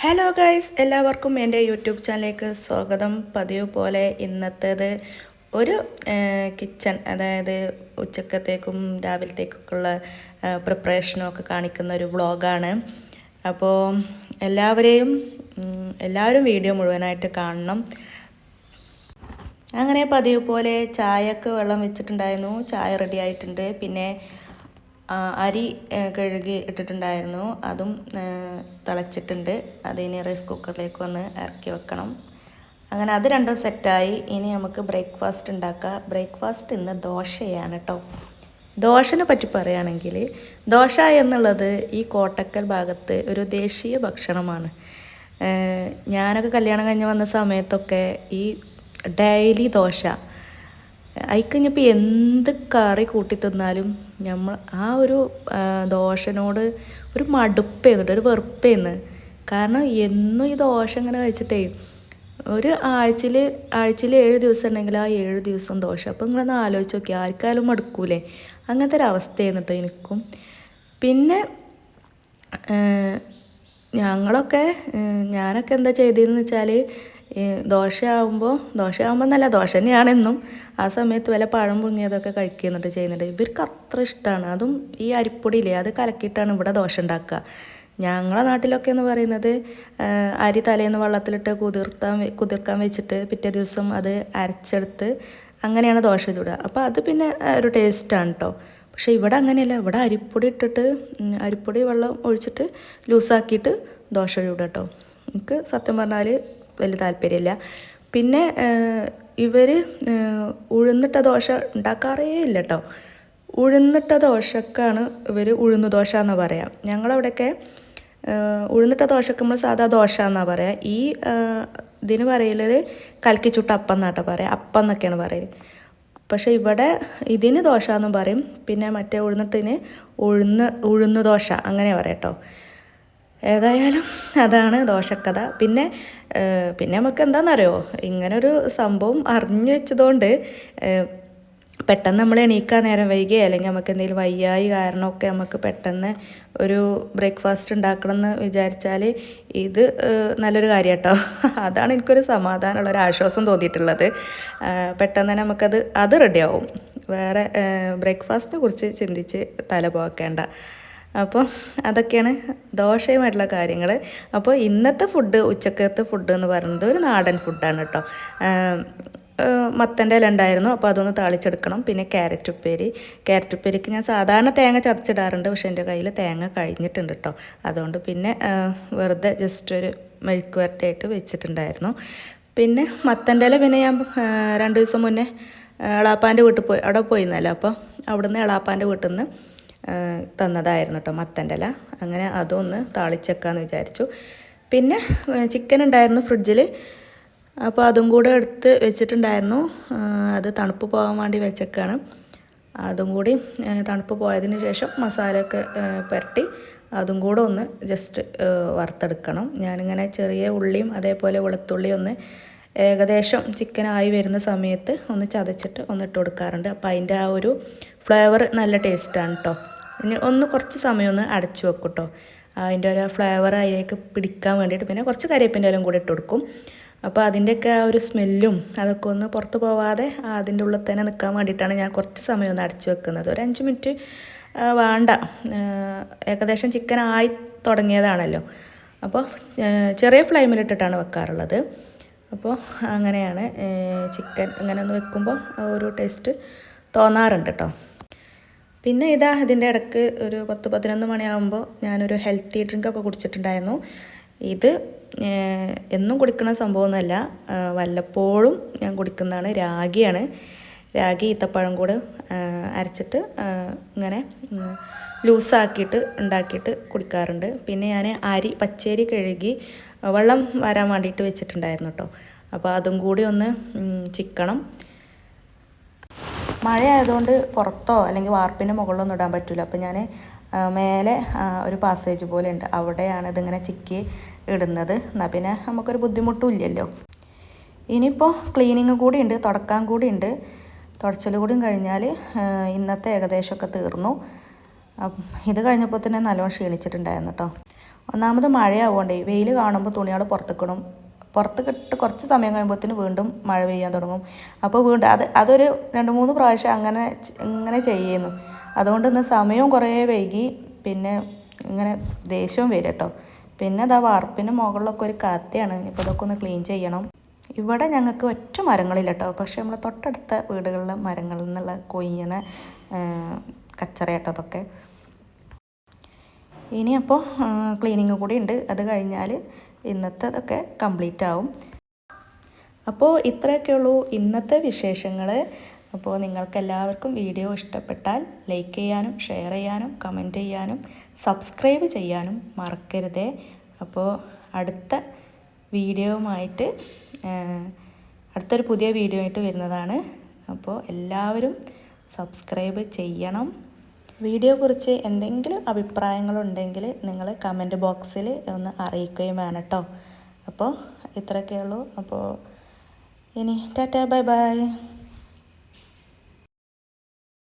Hello guys, എല്ലാവർക്കും എൻ്റെ YouTube ചാനലിലേക്ക് സ്വാഗതം. പതിവ് പോലെ ഇന്നത്തേത് ഒരു കിച്ചൺ, അതായത് ഉച്ചക്കത്തേക്കും രാവിലത്തേക്കൊക്കെയുള്ള പ്രിപ്പറേഷനും ഒക്കെ കാണിക്കുന്ന ഒരു വ്ളോഗാണ്. അപ്പോൾ എല്ലാവരും വീഡിയോ മുഴുവനായിട്ട് കാണണം. അങ്ങനെ പതിവ് പോലെ ചായക്ക് വെള്ളം വെച്ചിട്ടുണ്ടായിരുന്നു. ചായ റെഡി ആയിട്ടുണ്ട്. പിന്നെ അരി കഴുകി ഇട്ടിട്ടുണ്ടായിരുന്നു, അതും തിളച്ചിട്ടുണ്ട്. അതിന് റൈസ് കുക്കറിലേക്ക് വന്ന് ഇറക്കി വെക്കണം. അങ്ങനെ അത് രണ്ടും സെറ്റായി. ഇനി നമുക്ക് ബ്രേക്ക്ഫാസ്റ്റ് ഉണ്ടാക്കാം. ബ്രേക്ക്ഫാസ്റ്റ് ഇന്ന് ദോശയാണ് കേട്ടോ. ദോശനെ പറ്റി പറയുകയാണെങ്കിൽ, ദോശ എന്നുള്ളത് ഈ കോട്ടക്കൽ ഭാഗത്ത് ഒരു ദേശീയ ഭക്ഷണമാണ്. ഞാനൊക്കെ കല്യാണം കഴിഞ്ഞ് വന്ന സമയത്തൊക്കെ ഈ ഡെയിലി ദോശ, അതിക്കഴിഞ്ഞപ്പോൾ എന്ത് കറി കൂട്ടി തിന്നാലും നമ്മൾ ആ ഒരു ദോശനോട് ഒരു മടുപ്പേന്നുണ്ട്, ഒരു വെറുപ്പേന്ന്. കാരണം എന്നും ഈ ദോശ ഇങ്ങനെ കഴിച്ചിട്ടേ ഒരു ആഴ്ചയിൽ 7 ദിവസം ഉണ്ടെങ്കിൽ ആ 7 ദിവസം ദോശ. അപ്പോൾ നിങ്ങളൊന്ന് ആലോചിച്ച് നോക്കി, ആർക്കായാലും മടുക്കൂലേ? അങ്ങനത്തെ ഒരു അവസ്ഥയായിരുന്നു കേട്ടോ എനിക്കും. പിന്നെ ഞാനൊക്കെ എന്താ ചെയ്തതെന്ന് വെച്ചാൽ, ദോശയാകുമ്പോൾ നല്ല ദോശ തന്നെയാണെന്നും ആ സമയത്ത് വല്ല പഴം പുഴുങ്ങിയതൊക്കെ ചെയ്യുന്നുണ്ട്. ഇവർക്ക് അത്ര ഇഷ്ടമാണ്. അതും ഈ അരിപ്പൊടിയില്ലേ, അത് കലക്കിയിട്ടാണ് ഇവിടെ ദോശ ഉണ്ടാക്കുക. ഞങ്ങളെ നാട്ടിലൊക്കെ എന്ന് പറയുന്നത് അരി തലേന്ന് വെള്ളത്തിലിട്ട് കുതിർക്കാൻ വെച്ചിട്ട് പിറ്റേ ദിവസം അത് അരച്ചെടുത്ത് അങ്ങനെയാണ് ദോശ ചുടുക. അപ്പോൾ അത് പിന്നെ ഒരു ടേസ്റ്റാണ് കേട്ടോ. പക്ഷേ ഇവിടെ അങ്ങനെയല്ല. ഇവിടെ അരിപ്പൊടി വെള്ളം ഒഴിച്ചിട്ട് ലൂസാക്കിയിട്ട് ദോശ ചുടുക കേട്ടോ. എനിക്ക് സത്യം പറഞ്ഞാൽ വലിയ താല്പര്യമില്ല. പിന്നെ ഇവർ ഉഴുന്നിട്ട ദോശ ഉണ്ടാക്കാറേ ഇല്ല കേട്ടോ. ഉഴുന്നിട്ട ദോശക്കാണ് ഇവർ ഉഴുന്ന് ദോശ എന്നാണ് പറയുക. ഞങ്ങളവിടെയൊക്കെ ഉഴുന്നിട്ട ദോശക്ക് നമ്മൾ സാധാ ദോശ എന്നാണ് പറയുക. ഈ ഇതിന് പറയലത് കലക്കി ചുട്ട അപ്പം എന്നാട്ടോ പറയുക. അപ്പം എന്നൊക്കെയാണ് പറയൽ. പക്ഷേ ഇവിടെ ഇതിന് ദോശ എന്നും പറയും. പിന്നെ മറ്റേ ഉഴുന്നിട്ടിന് ഉഴുന്ന് ദോശ അങ്ങനെ പറയാം കേട്ടോ. ഏതായാലും അതാണ് ദോശക്കഥ. പിന്നെ നമുക്ക് എന്താണെന്നറിയോ, ഇങ്ങനൊരു സംഭവം അറിഞ്ഞു വെച്ചതുകൊണ്ട് പെട്ടെന്ന് നമ്മൾ എണീക്കാൻ നേരം വൈകിയോ അല്ലെങ്കിൽ നമുക്ക് എന്തെങ്കിലും വയ്യായി കാരണമൊക്കെ നമുക്ക് പെട്ടെന്ന് ഒരു ബ്രേക്ക്ഫാസ്റ്റ് ഉണ്ടാക്കണം എന്ന് വിചാരിച്ചാൽ ഇത് നല്ലൊരു കാര്യം കേട്ടോ. അതാണ് എനിക്കൊരു സമാധാനമുള്ള ഒരു ആശ്വാസം തോന്നിയിട്ടുള്ളത്. പെട്ടെന്ന് തന്നെ അത് റെഡിയാവും. വേറെ ബ്രേക്ക്ഫാസ്റ്റിനെ കുറിച്ച് ചിന്തിച്ച് തല പോക്കേണ്ട. അപ്പോൾ അതൊക്കെയാണ് ദോശയുമായിട്ടുള്ള കാര്യങ്ങൾ. അപ്പോൾ ഇന്നത്തെ ഉച്ചക്കത്തെ ഫുഡ് എന്ന് പറയുന്നത് ഒരു നാടൻ ഫുഡാണ് കേട്ടോ. മത്തൻ്റെ ഇല ഉണ്ടായിരുന്നു, അപ്പോൾ അതൊന്ന് താളിച്ചെടുക്കണം. പിന്നെ ക്യാരറ്റ് ഉപ്പേരിക്ക് ഞാൻ സാധാരണ തേങ്ങ ചതച്ചിടാറുണ്ട്, പക്ഷേ എൻ്റെ കയ്യിൽ തേങ്ങ കഴിഞ്ഞിട്ടുണ്ട് കേട്ടോ. അതുകൊണ്ട് പിന്നെ വെറുതെ ജസ്റ്റ് ഒരു മെഴുക്ക് വരട്ടിയായിട്ട് വെച്ചിട്ടുണ്ടായിരുന്നു. പിന്നെ മത്തൻ്റെ ഇല പിന്നെ ഞാൻ 2 ദിവസം മുന്നേ എളാപ്പാൻ്റെ വീട്ടിൽ അവിടെ പോയിരുന്നല്ലോ. അപ്പോൾ അവിടുന്ന് എളാപ്പാൻ്റെ വീട്ടിൽ നിന്ന് തന്നതായിരുന്നു കേട്ടോ മത്തൻ്റെ ഇല. അങ്ങനെ അതൊന്ന് താളിച്ചേക്കാമെന്ന് വിചാരിച്ചു. പിന്നെ ചിക്കൻ ഉണ്ടായിരുന്നു ഫ്രിഡ്ജിൽ, അപ്പോൾ അതും കൂടെ എടുത്ത് വെച്ചിട്ടുണ്ടായിരുന്നു. അത് തണുപ്പ് പോകാൻ വേണ്ടി വെച്ചേക്കാണ്. അതും കൂടി തണുപ്പ് പോയതിന് ശേഷം മസാലയൊക്കെ പുരട്ടി അതും കൂടെ ഒന്ന് ജസ്റ്റ് വറുത്തെടുക്കണം. ഞാനിങ്ങനെ ചെറിയ ഉള്ളിയും അതേപോലെ വെളുത്തുള്ളിയും ഒന്ന് ഏകദേശം ചിക്കനായി വരുന്ന സമയത്ത് ഒന്ന് ചതച്ചിട്ട് ഒന്ന് ഇട്ട് കൊടുക്കാറുണ്ട്. അപ്പോൾ അതിൻ്റെ ആ ഒരു ഫ്ലേവർ നല്ല ടേസ്റ്റാണ് കേട്ടോ. ഇനി കുറച്ച് സമയം ഒന്ന് അടച്ചു വെക്കും കേട്ടോ, അതിൻ്റെ ഒരു ഫ്ലേവർ അതിലേക്ക് പിടിക്കാൻ വേണ്ടിയിട്ട്. പിന്നെ കുറച്ച് കരിവേപ്പിൻ്റെ ഇലയും കൂടി ഇട്ട് കൊടുക്കും. അപ്പോൾ അതിൻ്റെയൊക്കെ ആ ഒരു സ്മെല്ലും അതൊക്കെ ഒന്ന് പുറത്ത് പോവാതെ അതിൻ്റെ ഉള്ളിൽ തന്നെ നിൽക്കാൻ വേണ്ടിയിട്ടാണ് ഞാൻ കുറച്ച് സമയം ഒന്ന് അടച്ചു വെക്കുന്നത്. ഒരു 5 മിനിറ്റ് വേണ്ട, ഏകദേശം ചിക്കൻ ആയി തുടങ്ങിയതാണല്ലോ. അപ്പോൾ ചെറിയ ഫ്ലെയിമിലിട്ടിട്ടാണ് വെക്കാറുള്ളത്. അപ്പോൾ അങ്ങനെയാണ് ചിക്കൻ ഇങ്ങനെ ഒന്ന് വെക്കുമ്പോൾ ഒരു ടേസ്റ്റ് തോന്നാറുണ്ട് കേട്ടോ. പിന്നെ ഇതിൻ്റെ ഇടയ്ക്ക് ഒരു 10-11 മണിയാകുമ്പോൾ ഞാനൊരു ഹെൽത്തി ഡ്രിങ്കൊക്കെ കുടിച്ചിട്ടുണ്ടായിരുന്നു. ഇത് എന്നും കുടിക്കുന്ന സംഭവമൊന്നുമല്ല, വല്ലപ്പോഴും ഞാൻ കുടിക്കുന്നതാണ്. രാഗി ഈത്തപ്പഴം കൂടെ അരച്ചിട്ട് ഇങ്ങനെ ലൂസാക്കിയിട്ട് ഉണ്ടാക്കിയിട്ട് കുടിക്കാറുണ്ട്. പിന്നെ ഞാൻ പച്ചരി കഴുകി വെള്ളം വരാൻ വേണ്ടിയിട്ട് വെച്ചിട്ടുണ്ടായിരുന്നു കേട്ടോ. അപ്പോൾ അതും കൂടി ഒന്ന് ചിക്കണം. മഴ ആയതുകൊണ്ട് പുറത്തോ അല്ലെങ്കിൽ വാർപ്പിൻ്റെ മുകളിലൊന്നും ഇടാൻ പറ്റില്ല. അപ്പോൾ ഞാൻ മേലെ ഒരു പാസേജ് പോലെ ഉണ്ട്, അവിടെയാണ് ഇതിങ്ങനെ ചിക്കി ഇടുന്നത്. എന്നാൽ പിന്നെ നമുക്കൊരു ബുദ്ധിമുട്ടും ഇല്ലല്ലോ. ഇനിയിപ്പോൾ ക്ലീനിങ് കൂടി ഉണ്ട്, തുടക്കാൻ കൂടി ഉണ്ട്. തുടച്ചൽ കൂടിയും കഴിഞ്ഞാൽ ഇന്നത്തെ ഏകദേശമൊക്കെ തീർന്നു. ഇത് കഴിഞ്ഞപ്പോൾ തന്നെ നല്ലോണം ക്ഷീണിച്ചിട്ടുണ്ടായിരുന്നു കേട്ടോ. ഒന്നാമത് മഴയാവുകൊണ്ടേ വെയിൽ കാണുമ്പോൾ തുണികൾ പുറത്തേക്കിട്ട് കുറച്ച് സമയം കഴിയുമ്പോഴത്തേന് വീണ്ടും മഴ പെയ്യാൻ തുടങ്ങും. അപ്പോൾ വീണ്ടും അതൊരു 2-3 പ്രാവശ്യം ഇങ്ങനെ ചെയ്യുന്നു. അതുകൊണ്ട് ഇന്ന് സമയവും കുറേ വൈകി. പിന്നെ ഇങ്ങനെ ദേഷ്യവും വരും കേട്ടോ. പിന്നെ അതാ വാർപ്പിന് മുകളിലൊക്കെ ഒരു കത്തയാണ്. ഇനിയിപ്പോൾ ഇതൊക്കെ ഒന്ന് ക്ലീൻ ചെയ്യണം. ഇവിടെ ഞങ്ങൾക്ക് ഒറ്റ മരങ്ങളില്ല കേട്ടോ. പക്ഷേ നമ്മൾ തൊട്ടടുത്ത വീടുകളിലെ മരങ്ങളിൽ നിന്നുള്ള കൊയ്യണ കച്ചറയാട്ടോ അതൊക്കെ. ഇനിയപ്പോൾ ക്ലീനിങ് കൂടി ഉണ്ട്. അത് കഴിഞ്ഞാൽ ഇന്നത്തേതൊക്കെ കംപ്ലീറ്റ് ആവും. അപ്പോൾ ഇത്രയൊക്കെ ഉള്ളൂ ഇന്നത്തെ വിശേഷങ്ങൾ. അപ്പോൾ നിങ്ങൾക്കെല്ലാവർക്കും വീഡിയോ ഇഷ്ടപ്പെട്ടാൽ ലൈക്ക് ചെയ്യാനും ഷെയർ ചെയ്യാനും കമൻറ്റ് ചെയ്യാനും സബ്സ്ക്രൈബ് ചെയ്യാനും മറക്കരുതേ. അപ്പോൾ അടുത്തൊരു പുതിയ വീഡിയോ ആയിട്ട് വരുന്നതാണ്. അപ്പോൾ എല്ലാവരും സബ്സ്ക്രൈബ് ചെയ്യണം. വീഡിയോയെക്കുറിച്ച് എന്തെങ്കിലും അഭിപ്രായങ്ങളുണ്ടെങ്കിൽ നിങ്ങൾ കമൻറ്റ് ബോക്സിൽ ഒന്ന് അറിയിക്കുകയും വേണം കേട്ടോ. അപ്പോൾ ഇത്രയൊക്കെ ഉള്ളൂ. അപ്പോൾ ഇനി ടാറ്റാ ബൈ ബൈ.